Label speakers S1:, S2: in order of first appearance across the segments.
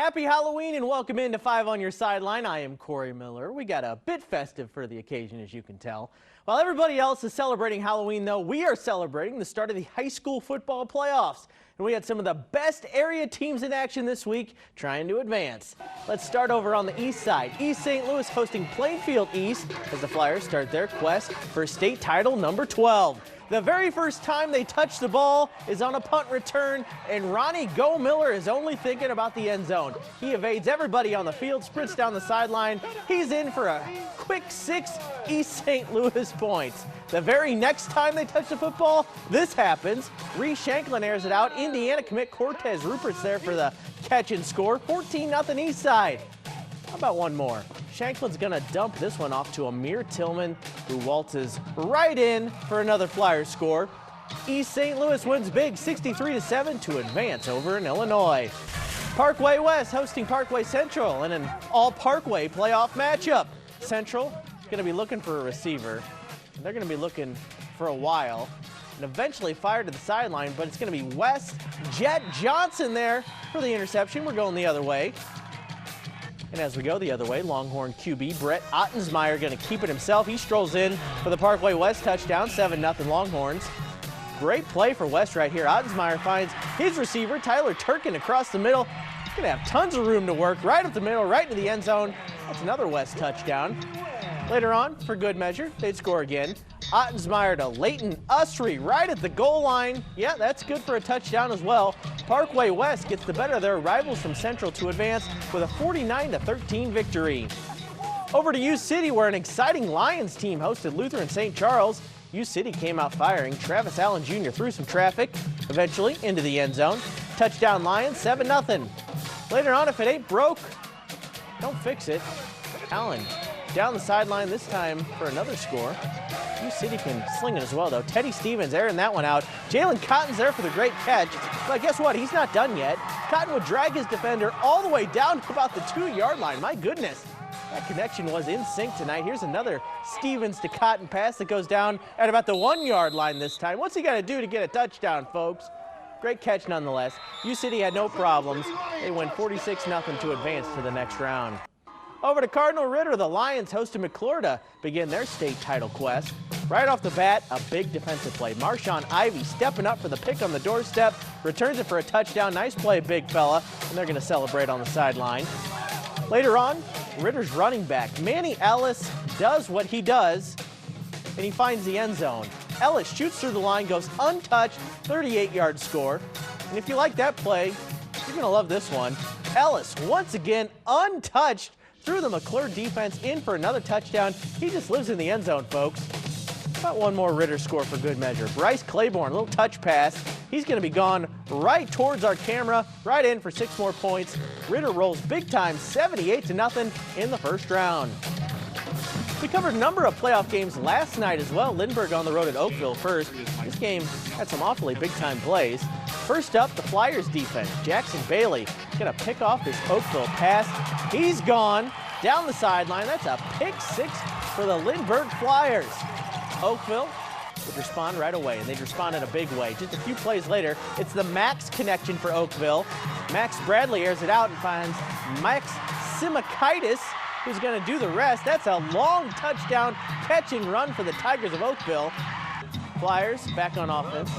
S1: Happy Halloween and welcome into 5 on your sideline. I am Corey Miller. We got a bit festive for the occasion, as you can tell. While everybody else is celebrating Halloween, though, we are celebrating the start of the high school football playoffs. And we had some of the best area teams in action this week trying to advance. Let's start over on the east side. East St. Louis hosting Plainfield East as the Flyers start their quest for state title number 12. The very first time they touch the ball is on a punt return, and Ronnie Go Miller is only thinking about the end zone. He evades everybody on the field, sprints down the sideline. He's in for a quick 6 East St. Louis points. The very next time they touch the football, this happens. Reese Shanklin airs it out. Indiana commit Cortez Rupert's there for the catch and score. 14-0 East Side. How about one more? Shanklin's going to dump this one off to Amir Tillman, who waltzes right in for another Flyers score. East St. Louis wins big 63-7 to advance over in Illinois. Parkway West hosting Parkway Central in an all-Parkway playoff matchup. Central is going to be looking for a receiver. They're going to be looking for a while and eventually fire to the sideline, but it's going to be West Jet Johnson there for the interception. We're going the other way. And as we go the other way, Longhorn QB Brett Ottensmeyer going to keep it himself. He strolls in for the Parkway West touchdown, 7-0 Longhorns. Great play for West right here. Ottensmeyer finds his receiver, Tyler Turkin, across the middle. He's going to have tons of room to work right up the middle, right into the end zone. That's another West touchdown. Later on, for good measure, they'd score again. Ottensmeyer to Leighton Usry right at the goal line. Yeah, that's good for a touchdown as well. Parkway West gets the better of their rivals from Central to advance with a 49-13 victory. Over to U City, where an exciting Lions team hosted Lutheran St. Charles. U City came out firing. Travis Allen Jr. through some traffic, eventually into the end zone. Touchdown Lions, 7-0. Later on, if it ain't broke, don't fix it. Allen down the sideline this time for another score. U City can sling it as well, though. Teddy Stevens airing that one out. Jalen Cotton's there for the great catch. But guess what? He's not done yet. Cotton would drag his defender all the way down to about the 2-yard line. My goodness. That connection was in sync tonight. Here's another Stevens to Cotton pass that goes down at about the 1-yard line this time. What's he got to do to get a touchdown, folks? Great catch nonetheless. U City had no problems. They win 46-0 to advance to the next round. Over to Cardinal Ritter, the Lions hosted McClure to begin their state title quest. Right off the bat, a big defensive play. Marshawn Ivy stepping up for the pick on the doorstep, returns it for a touchdown. Nice play, big fella, and they're going to celebrate on the sideline. Later on, Ritter's running back, Manny Ellis, does what he does, and he finds the end zone. Ellis shoots through the line, goes untouched, 38-yard score. And if you like that play, you're going to love this one. Ellis, once again, untouched, threw the McClure defense in for another touchdown. He just lives in the end zone, folks. About one more Ritter score for good measure. Bryce Claiborne, a little touch pass. He's going to be gone right towards our camera, right in for 6 more points. Ritter rolls big time, 78-0 in the first round. We covered a number of playoff games last night as well. Lindbergh on the road at Oakville first. This game had some awfully big-time plays. First up, the Flyers defense. Jackson Bailey going to pick off this Oakville pass. He's gone down the sideline. That's a pick 6 for the Lindbergh Flyers. Oakville would respond right away, and they'd respond in a big way. Just a few plays later, it's the Max connection for Oakville. Max Bradley airs it out and finds Max Simakaitis, who's going to do the rest. That's a long touchdown catch and run for the Tigers of Oakville. Flyers back on offense.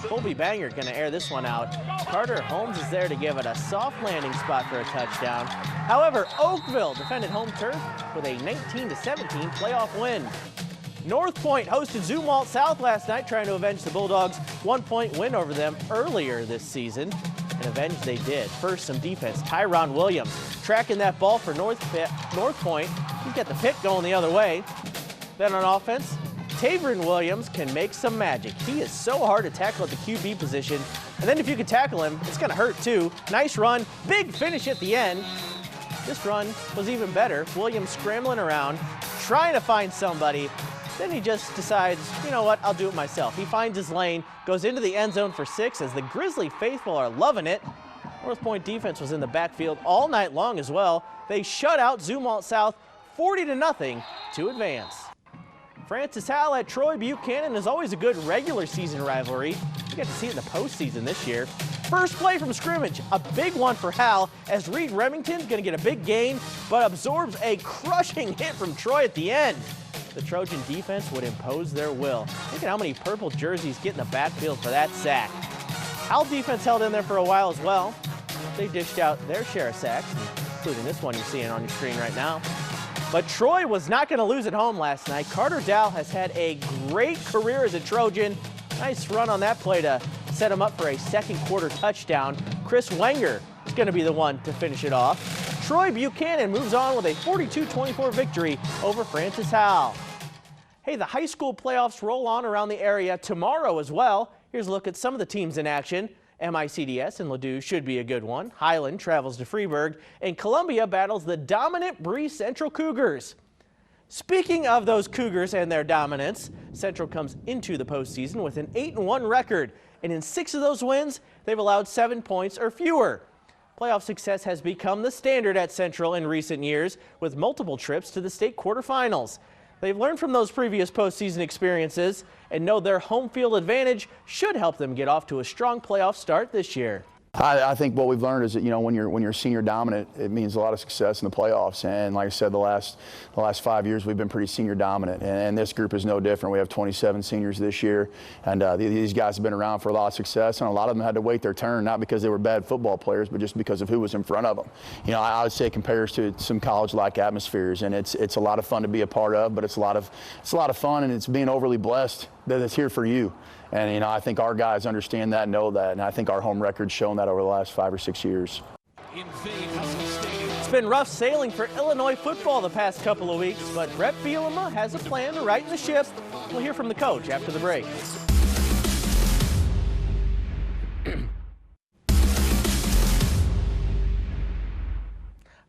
S1: Colby Banger going to air this one out. Carter Holmes is there to give it a soft landing spot for a touchdown. However, Oakville defended home turf with a 19-17 playoff win. North Point hosted Zumwalt South last night, trying to avenge the Bulldogs' 1-point win over them earlier this season. And avenge they did. First, some defense. Tyron Williams tracking that ball for North Point. He's got the pick going the other way. Then on offense, Tavron Williams can make some magic. He is so hard to tackle at the QB position. And then if you can tackle him, it's going to hurt too. Nice run, big finish at the end. This run was even better. Williams scrambling around, trying to find somebody. Then he just decides, you know what, I'll do it myself. He finds his lane, goes into the end zone for 6 as the Grizzly faithful are loving it. North Point defense was in the backfield all night long as well. They shut out Zumwalt South 40-0 to advance. Francis Howell at Troy Buchanan is always a good regular season rivalry. You get to see it in the postseason this year. first play from scrimmage, a big one for Hal, as Reed Remington's going to get a big gain, but absorbs a crushing hit from Troy at the end. The Trojan defense would impose their will. Look at how many purple jerseys get in the backfield for that sack. Hal defense held in there for a while as well. They dished out their share of sacks, including this one you're seeing on your screen right now. But Troy was not going to lose at home last night. Carter Dow has had a great career as a Trojan. Nice run on that play to set him up for a second quarter touchdown. Chris Wenger is going to be the one to finish it off. Troy Buchanan moves on with a 42-24 victory over Francis Howell. Hey, the high school playoffs roll on around the area tomorrow as well. Here's a look at some of the teams in action. MICDS and Ladue should be a good one. Highland travels to Freeburg, and Columbia battles the dominant Bree Central Cougars. Speaking of those Cougars and their dominance, Central comes into the postseason with an 8-1 record, and in 6 of those wins, they've allowed 7 points or fewer. Playoff success has become the standard at Central in recent years, with multiple trips to the state quarterfinals. They've learned from those previous postseason experiences and know their home field advantage should help them get off to a strong playoff start this year.
S2: I think what we've learned is that, when you're senior dominant, it means a lot of success in the playoffs. And like I said, the last 5 years we've been pretty senior dominant, and this group is no different. We have 27 seniors this year, and these guys have been around for a lot of success, and a lot of them had to wait their turn, not because they were bad football players, but just because of who was in front of them. I would say it compares to some college-like atmospheres, and it's a lot of fun to be a part of, but it's a lot of fun, and it's being overly blessed that it's here for you. And, I think our guys understand that, know that, and I think our home record's shown that over the last 5 or 6 years.
S1: It's been rough sailing for Illinois football the past couple of weeks, but Brett Bielema has a plan to right the ship. We'll hear from the coach after the break.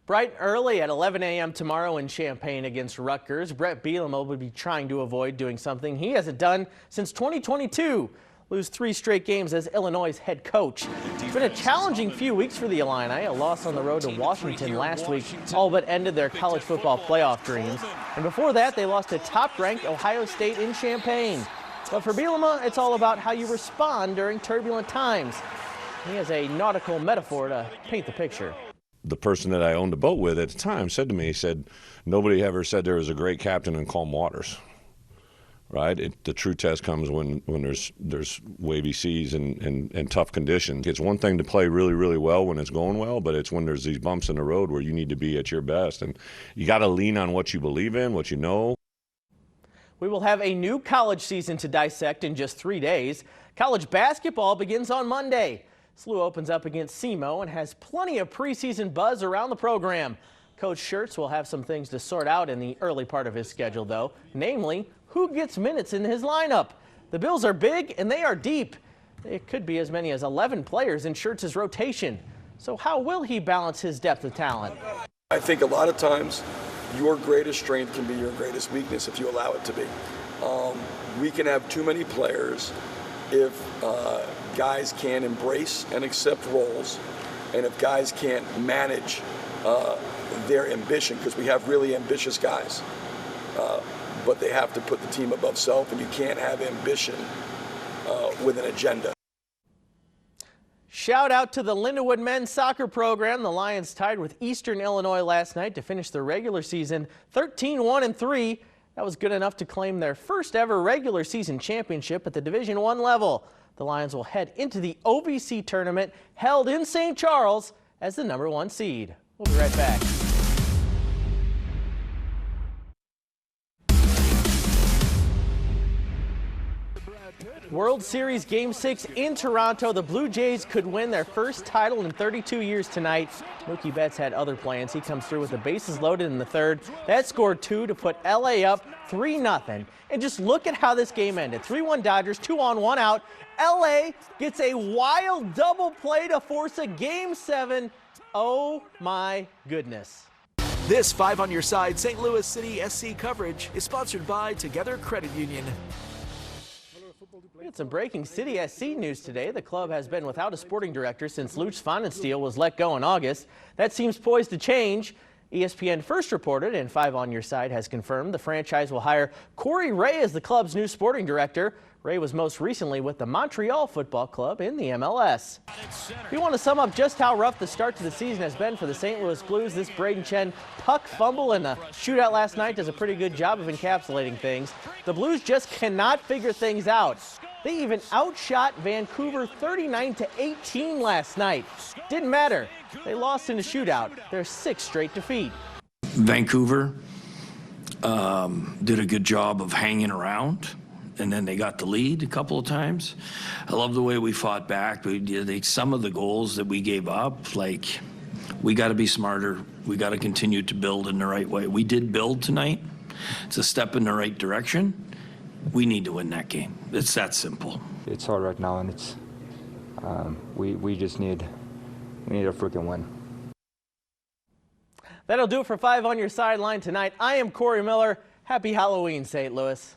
S1: Bright early at 11 a.m. tomorrow in Champaign against Rutgers, Brett Bielema will be trying to avoid doing something he hasn't done since 2022, lose 3 straight games as Illinois' head coach. It's been a challenging few weeks for the Illini. A loss on the road to Washington last week all but ended their college football playoff dreams. And before that, they lost to top-ranked Ohio State in Champaign. But for Bielema, it's all about how you respond during turbulent times. He has a nautical metaphor to paint the picture.
S3: The person that I owned a boat with at the time said to me, he said, nobody ever said there was a great captain in calm waters, right? The true test comes when there's wavy seas and tough conditions. It's one thing to play really, really well when it's going well, but it's when there's these bumps in the road where you need to be at your best. And you got to lean on what you believe in, what you know.
S1: We will have a new college season to dissect in just 3 days. College basketball begins on Monday. SLU opens up against SEMO and has plenty of preseason buzz around the program. Coach Schertz will have some things to sort out in the early part of his schedule, though, namely who gets minutes in his lineup. The Bills are big and they are deep. It could be as many as 11 players in Schertz's rotation. So how will he balance his depth of talent?
S4: I think a lot of times your greatest strength can be your greatest weakness if you allow it to be. We can have too many players if guys can't embrace and accept roles, and if guys can't manage their ambition, because we have really ambitious guys, but they have to put the team above self, and you can't have ambition with an agenda.
S1: Shout out to the Lindenwood men's soccer program. The Lions tied with Eastern Illinois last night to finish the regular season 13-1-3. That was good enough to claim their first ever regular season championship at the Division I level. The Lions will head into the OVC tournament held in St. Charles as the #1 seed. We'll be right back. World Series Game 6 in Toronto. The Blue Jays could win their first title in 32 years tonight. Mookie Betts had other plans. He comes through with the bases loaded in the third. That scored 2 to put LA up 3-0. And just look at how this game ended. 3-1 Dodgers, 2 on, 1 out. LA gets a wild double play to force a Game 7. Oh my goodness.
S5: This 5 on Your Side St. Louis City SC coverage is sponsored by Together Credit Union.
S1: We had some breaking City SC news today. The club has been without a sporting director since Luch Pfannenstiel was let go in August. That seems poised to change. ESPN first reported, and 5 on Your Side has confirmed, the franchise will hire Corey Ray as the club's new sporting director. Ray was most recently with the Montreal Football Club in the MLS. If you want to sum up just how rough the start to the season has been for the St. Louis Blues, this Braden Chen puck fumble in the shootout last night does a pretty good job of encapsulating things. The Blues just cannot figure things out. They even outshot Vancouver 39-18 last night. Didn't matter. They lost in the shootout, their 6th straight defeat.
S6: Vancouver did a good job of hanging around, and then they got the lead a couple of times. I love the way we fought back. Some of the goals that we gave up, like, we got to be smarter. We got to continue to build in the right way. We did build tonight. It's a step in the right direction. We need to win that game. It's that simple.
S7: It's hard right now, and it's we just need a freaking win.
S1: That'll do it for 5 on Your Sideline tonight. I am Corey Miller. Happy Halloween, St. Louis.